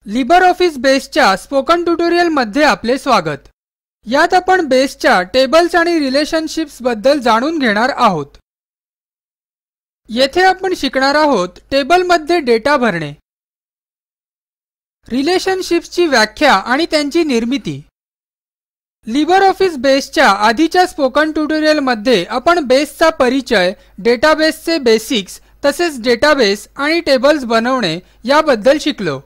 LibreOffice बेसच्या spoken ट्युटोरियलमध्ये आपले स्वागत. यात आपण बेसच्या टेबल्स आणि रिलेशनशिप्स बद्दल जाणून घेणार आहोत. येथे आपण शिकणार आहोत टेबलमध्ये डेटा भरणे, रिलेशनशिप्सची व्याख्या आणि त्यांची निर्मिती. लिब्रिऑफिस बेसच्या आधीच्या स्पोकन ट्युटोरियलमध्ये आपण बेसचा परिचय, डेटाबेसचे बेसिक्स तसेच डेटाबेस आणि टेबल्स बनवणे याबद्दल शिकलो.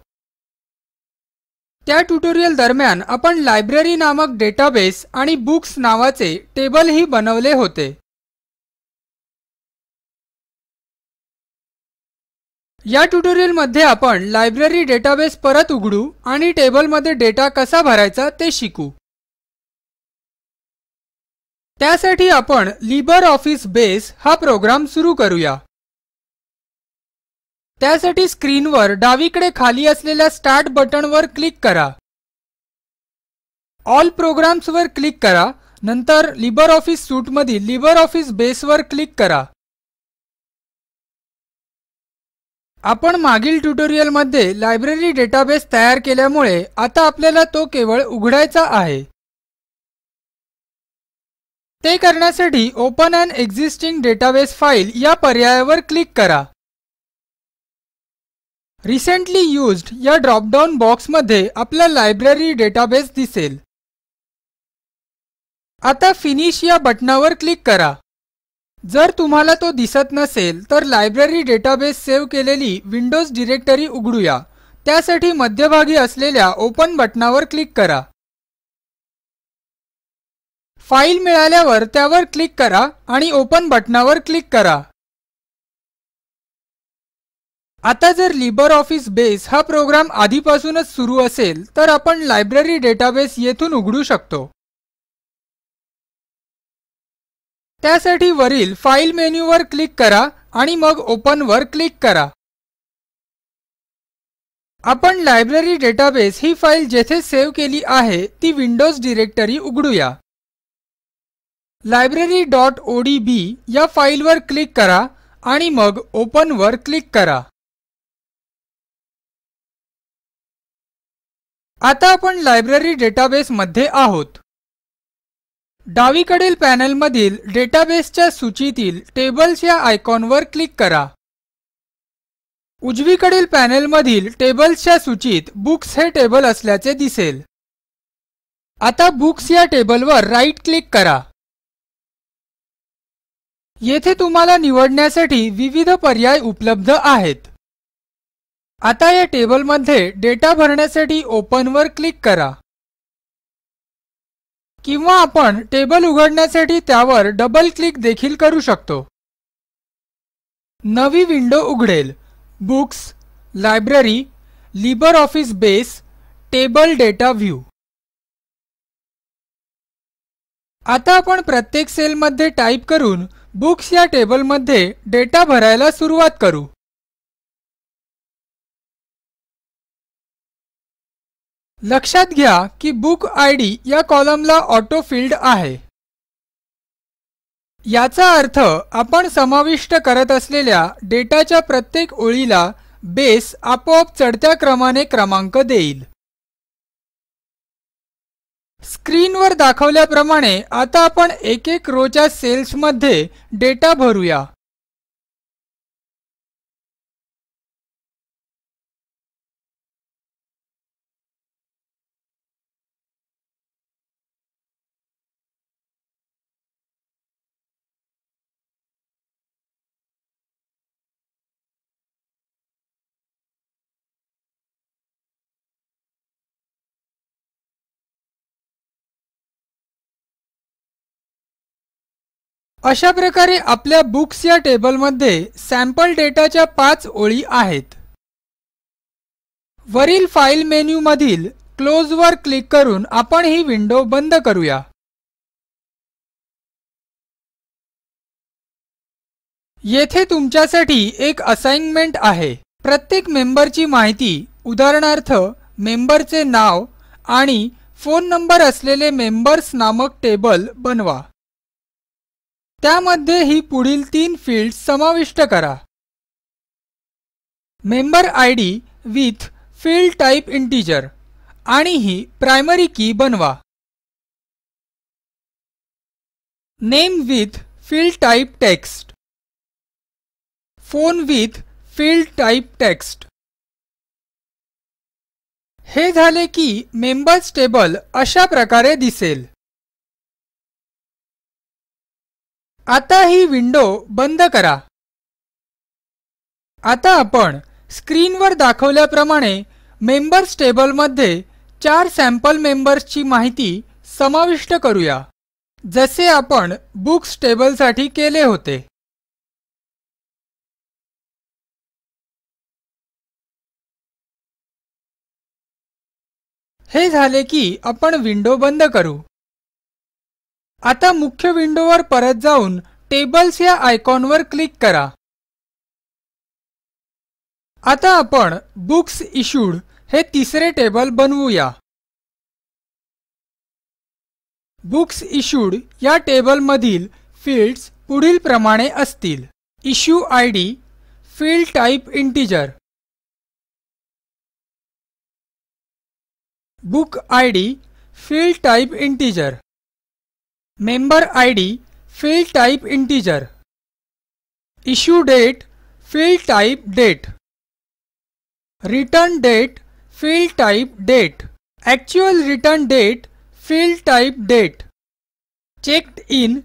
त्या ट्युटोरियल दरम्यान आपण लायब्ररी नामक डेटाबेस आणि बुक्स नावाचे टेबलही बनवले होते. या ट्युटोरियलमध्ये आपण लायब्ररी डेटाबेस परत उघडू आणि टेबलमध्ये डेटा कसा भरायचा ते शिकू. त्यासाठी आपण लिब्रिऑफिस बेस हा प्रोग्राम सुरू करूया. त्यासाठी स्क्रीनवर डावीकडे खाली असलेल्या स्टार्ट बटनवर क्लिक करा. ऑल प्रोग्राम्स वर क्लिक करा. नंतर लिब्रिऑफिस सूट मधील लिब्रिऑफिस बेसवर क्लिक करा. आपण मागील ट्युटोरियलमध्ये लायब्ररी डेटाबेस तयार केल्यामुळे आता आपल्याला तो केवळ उघडायचा आहे. ते करण्यासाठी open an existing database file या पर्यायावर क्लिक करा. रिसेंटली यूज्ड या ड्रॉप डाउन बॉक्समध्ये आपला लायब्ररी डेटाबेस दिसेल. आता फिनिश या बटणावर क्लिक करा. जर तुम्हाला तो दिसत नसेल तर लायब्ररी डेटाबेस सेव्ह केलेली विंडोज डिरेक्टरी उघडूया. त्यासाठी मध्यभागी असलेल्या ओपन बटणावर क्लिक करा. फाईल मिळाल्यावर त्यावर क्लिक करा आणि ओपन बटणावर क्लिक करा. आता जर लिब्रिऑफिस बेस हा प्रोग्राम आधीपासूनच सुरू असेल तर आपण लायब्ररी डेटाबेस येथून उघडू शकतो. त्यासाठी वरील फाईल मेनूवर क्लिक करा आणि मग ओपन वर क्लिक करा. आपण लायब्ररी डेटाबेस ही फाईल जेथे सेव्ह केली आहे ती विंडोज डिरेक्टरी उघडूया. library.odb या फाईलवर क्लिक करा आणि मग ओपन वर क्लिक करा. आता आपण लायब्ररी डेटाबेस मध्ये आहोत. डावीकडील पॅनेलमधील डेटाबेसच्या सूचीतील टेबल्स या आयकॉनवर क्लिक करा. उजवीकडील पॅनेलमधील टेबल्सच्या सूचीत बुक्स हे टेबल असल्याचे दिसेल. आता बुक्स या टेबलवर राईट क्लिक करा. येथे तुम्हाला निवडण्यासाठी विविध पर्याय उपलब्ध आहेत. आता या टेबलमध्ये डेटा भरण्यासाठी ओपन वर क्लिक करा. किंवा आपण टेबल उघडण्यासाठी त्यावर डबल क्लिक देखील करू शकतो. नवी विंडो उघडेल. Books, library, LibreOffice base, table data view. आता आपण प्रत्येक सेलमध्ये टाईप करून बुक्स या टेबलमध्ये डेटा भरायला सुरुवात करू. लक्षात घ्या की बुक आयडी या कॉलमला ऑटो फिल्ड आहे. याचा अर्थ आपण समाविष्ट करत असलेल्या डेटाच्या प्रत्येक ओळीला बेस आपोआप चढत्या क्रमाने क्रमांक देईल. स्क्रीनवर दाखवल्याप्रमाणे आता आपण एक रोच्या सेल्समध्ये डेटा भरूया. अशा प्रकारे आपल्या बुक्स या टेबलमध्ये सॅम्पल डेटाच्या 5 ओळी आहेत. वरील फाईल मेनूमधील क्लोज वर क्लिक करून आपण ही विंडो बंद करूया. येथे तुमच्यासाठी एक असाइनमेंट आहे. प्रत्येक मेंबरची माहिती, उदाहरणार्थ मेंबरचे नाव आणि फोन नंबर असलेले मेंबर्स नामक टेबल बनवा. त्यामध्ये ही पुढील 3 फील्ड्स समाविष्ट करा. Member ID with field type integer आणि ही प्रायमरी की बनवा. Name with field type text. Phone with field type text. हे झाले की मेंबर्स टेबल अशा प्रकारे दिसेल. आता ही विंडो बंद करा. आता आपण स्क्रीनवर दाखवल्याप्रमाणे मेंबर्स टेबलमध्ये 4 सॅम्पल मेंबर्सची माहिती समाविष्ट करूया, जसे आपण बुक्स टेबलसाठी केले होते. हे झाले की आपण विंडो बंद करू. आता मुख्य विंडोवर परत जाऊन टेबल्स या आयकॉनवर क्लिक करा. आता आपण बुक्स इश्यूड हे तिसरे टेबल बनवूया. बुक्स इश्यूड या टेबलमधील फील्ड्स पुढील प्रमाणे असतील. Issue ID, field type integer, book ID, field type integer, member ID, field type integer, issue date, field type date, return date, field type date, actual return date, field type date, checked in,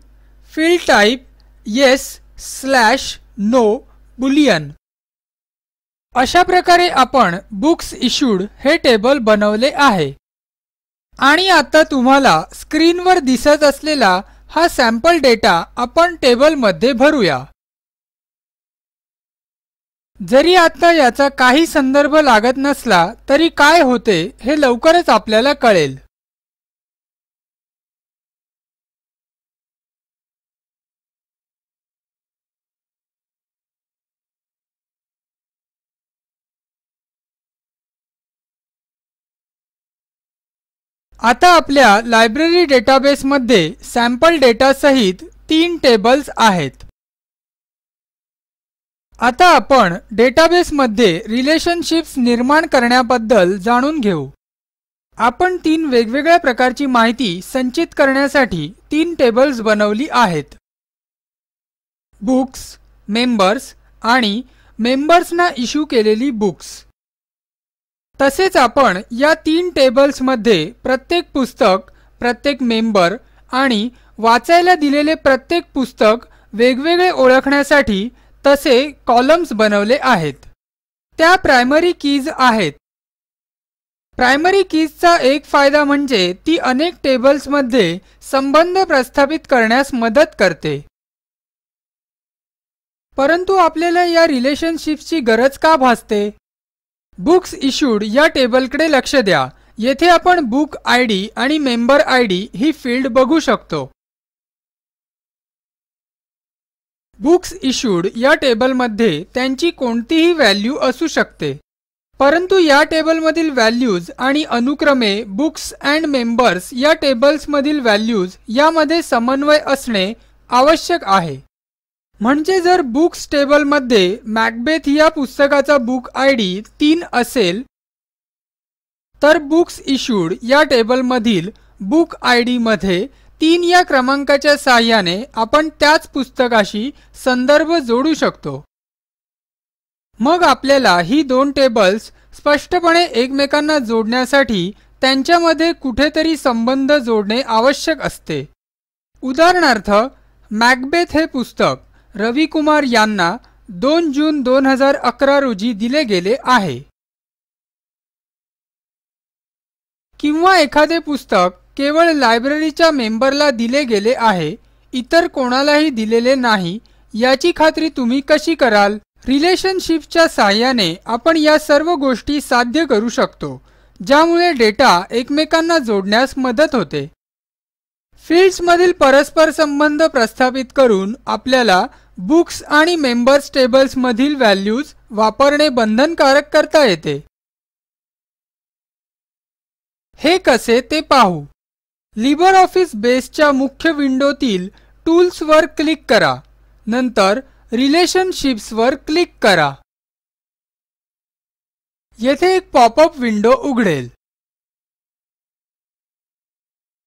field type yes/no Boolean. अशा प्रकारे आपण books issued हे table बनवले आहे. आणि आता तुम्हाला स्क्रीनवर दिसत असलेला हा सॅम्पल डेटा आपण टेबलमध्ये भरूया. जरी आता याचा काही संदर्भ लागत नसला तरी काय होते हे लवकरच आपल्याला कळेल. आता आपल्या लायब्ररी डेटाबेसमध्ये सॅम्पल डेटा सहित 3 टेबल्स आहेत. आता आपण डेटाबेसमध्ये रिलेशनशिप्स निर्माण करण्याबद्दल जाणून घेऊ. आपण 3 वेगवेगळ्या प्रकारची माहिती संचित करण्यासाठी 3 टेबल्स बनवली आहेत. बुक्स, मेंबर्स आणि मेंबर्सना इश्यू केलेली बुक्स. तसेच आपण या 3 टेबल्समध्ये प्रत्येक पुस्तक, प्रत्येक मेंबर आणि वाचायला दिलेले प्रत्येक पुस्तक वेगवेगळे ओळखण्यासाठी तसे कॉलम्स बनवले आहेत. त्या प्रायमरी कीज आहेत. प्रायमरी कीजचा एक फायदा म्हणजे ती अनेक टेबल्समध्ये संबंध प्रस्थापित करण्यास मदत करते. परंतु आपल्याला या रिलेशनशिप्सची गरज का भासते? बुक्स इश्यूड या टेबलकडे लक्ष द्या. येथे आपण बुक आयडी आणि मेंबर आयडी ही फील्ड बघू शकतो. बुक्स इश्यूड या टेबलमध्ये त्यांची कोणतीही व्हॅल्यू असू शकते. परंतु या टेबलमधील व्हॅल्यूज आणि अनुक्रमे बुक्स अँड मेंबर्स या टेबल्समधील व्हॅल्यूज यामध्ये समन्वय असणे आवश्यक आहे. म्हणजे जर बुक्स टेबलमध्ये मॅकबेथ या पुस्तकाचा बुक आयडी 3 असेल तर बुक्स इश्यूड या टेबलमधील बुक आयडी मध्ये 3 या क्रमांकाच्या सहाय्याने आपण त्याच पुस्तकाशी संदर्भ जोडू शकतो. मग आपल्याला ही 2 टेबल्स स्पष्टपणे एकमेकांना जोडण्यासाठी त्यांच्यामध्ये कुठेतरी संबंध जोडणे आवश्यक असते. उदाहरणार्थ, मॅकबेथ हे पुस्तक रवी कुमार यांना 2 जून 2011 रोजी दिले गेले आहे. किंवा एखादे पुस्तक केवळ लायब्ररीच्या मेंबरला दिले गेले आहे, इतर कोणालाही दिलेले नाही, याची खात्री तुम्ही कशी कराल? रिलेशनशिपच्या सहाय्याने आपण या सर्व गोष्टी साध्य करू शकतो, ज्यामुळे डेटा एकमेकांना जोडण्यास मदत होते. फील्ड्समधील परस्पर संबंध प्रस्थापित करून आपल्याला बुक्स आणि मेंबर्स टेबल्समधील व्हॅल्यूज वापरणे बंधनकारक करता येते. हे कसे ते पाहू. लिब्रिऑफिस बेसच्या मुख्य विंडोतील टूल्सवर क्लिक करा. नंतर रिलेशनशिप्सवर क्लिक करा. येथे एक पॉपअप विंडो उघडेल.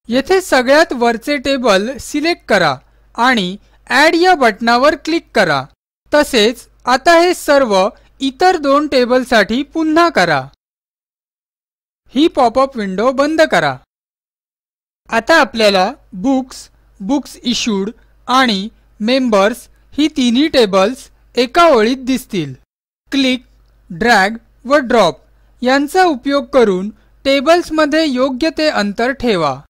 येथे सगळ्यात वरचे टेबल सिलेक्ट करा आणि ॲड या बटणावर क्लिक करा. तसेच आता हे सर्व इतर दोन टेबलसाठी पुन्हा करा. ही पॉपअप विंडो बंद करा. आता आपल्याला बुक्स, बुक्स इश्यूड आणि मेंबर्स ही तिन्ही टेबल्स एका ओळीत दिसतील. क्लिक, ड्रॅग व ड्रॉप यांचा उपयोग करून टेबल्समध्ये योग्य ते अंतर ठेवा.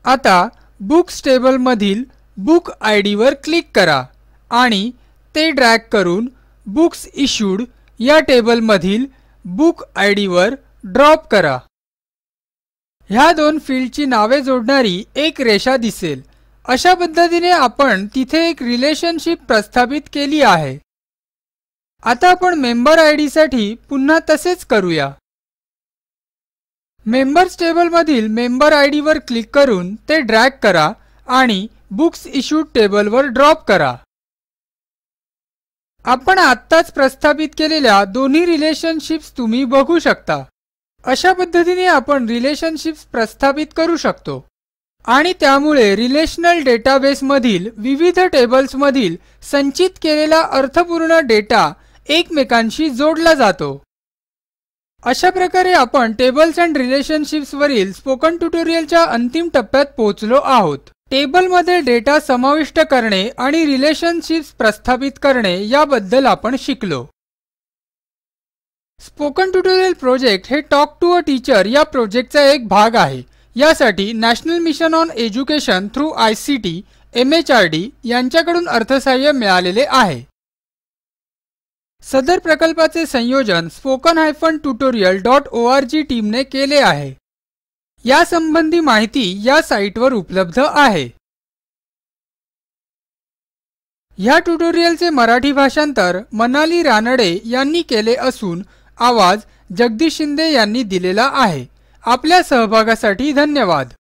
आता बुक्स टेबलमधील बुक आयडी वर क्लिक करा आणि ते ड्रॅग करून बुक्स इश्यूड या टेबलमधील बुक आयडी वर ड्रॉप करा. ह्या दोन फील्डची नावे जोडणारी एक रेषा दिसेल. अशा पद्धतीने आपण तिथे एक रिलेशनशिप प्रस्थापित केली आहे. आता आपण मेंबर आयडी साठी पुन्हा तसेच करूया. मेंबर्स टेबलमधील मेंबर आयडी वर क्लिक करून ते ड्रॅग करा आणि बुक्स इश्यूड टेबलवर ड्रॉप करा. आपण आत्ताच प्रस्थापित केलेल्या दोन्ही रिलेशनशिप्स तुम्ही बघू शकता. अशा पद्धतीने आपण रिलेशनशिप्स प्रस्थापित करू शकतो आणि त्यामुळे रिलेशनल डेटाबेसमधील विविध टेबल्समधील संचित केलेला अर्थपूर्ण डेटा एकमेकांशी जोडला जातो. अशा प्रकारे आपण टेबल्स एंड रिलेशनशिप्स वरील स्पोकन ट्युटोरियलच्या अंतिम टप्प्यात पोहोचलो आहोत. टेबलमध्ये डेटा समाविष्ट करणे आणि रिलेशनशिप्स प्रस्थापित करणे याबद्दल आपण शिकलो. स्पोकन ट्युटोरियल प्रोजेक्ट हे टॉक टू अ टीचर या प्रोजेक्टचा एक भाग आहे. यासाठी national mission on education through ICT MHRD यांच्याकडून अर्थसहाय्य मिळालेले आहे. सदर प्रकल्पाचे संयोजन spoken-tutorial.org टीमने केले आहे. यासंबंधी माहिती या साईटवर उपलब्ध आहे. ह्या ट्युटोरियलचे मराठी भाषांतर मनाली रानडे यांनी केले असून आवाज जगदीश शिंदे यांनी दिलेला आहे. आपल्या सहभागासाठी धन्यवाद.